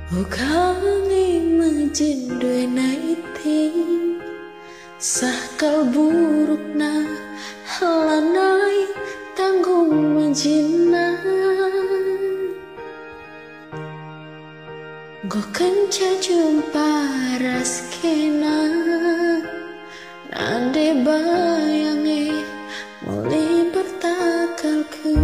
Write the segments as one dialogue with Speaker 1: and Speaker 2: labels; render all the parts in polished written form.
Speaker 1: Kami menjindui naiti sah buruk na halanai tanggung menjina go kenca jumpa raskena nande bayange mulai bertakalku.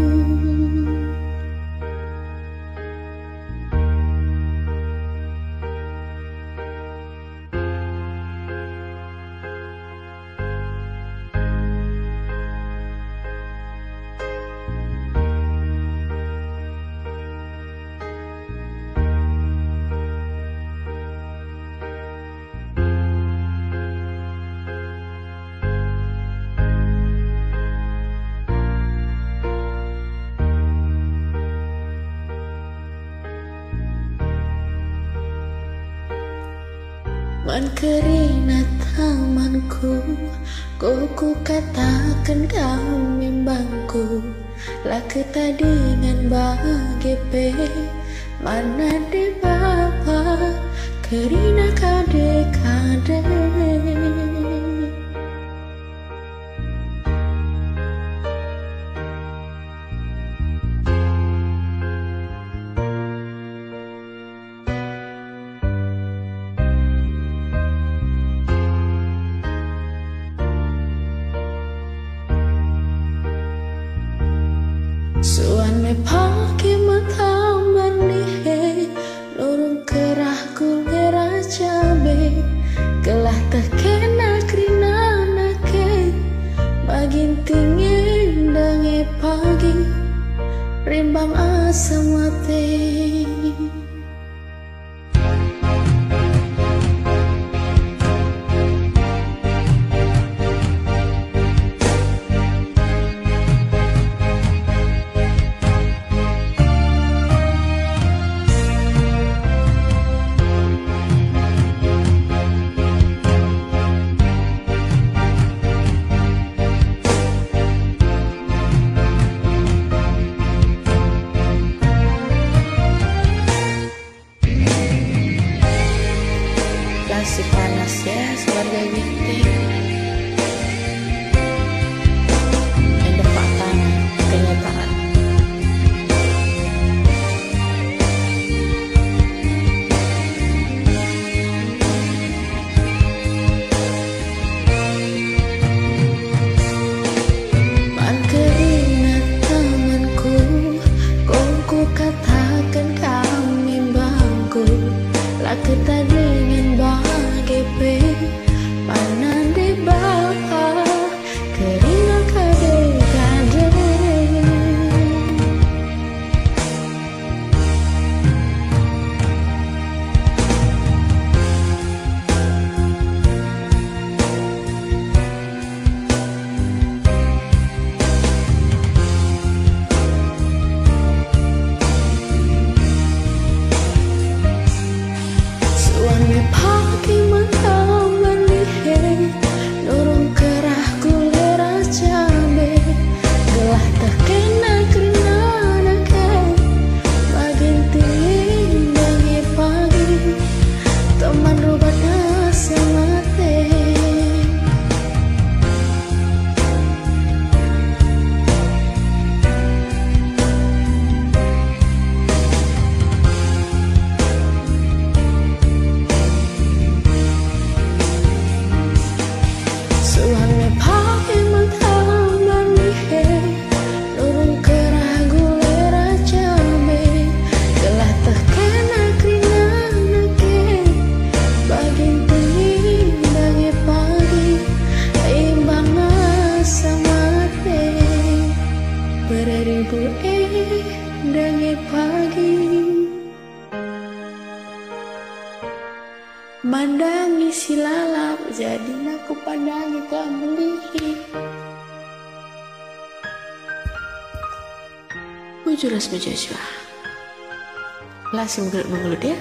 Speaker 1: Man kerina tamanku, ku katakan kau membangku. Lah kita dengan bahagia mana de bapa kerina kade-kade. Suane pake mata manihe nurung kerah kulera cabe gelah tekena krina nake bagin tingin dange pagi rimbang asam mate. Masih panas ya sebagai winter. Ada fakta kenyataan. Man kerina tamanku, ku katakan kami bangku. Lah kita dengan mana de bapa kerina kade-kade. Suami pagi dange pagi mandangi silalap jadi aku pandangi kamelihi bujuras bejajwa langsung mengelut ya.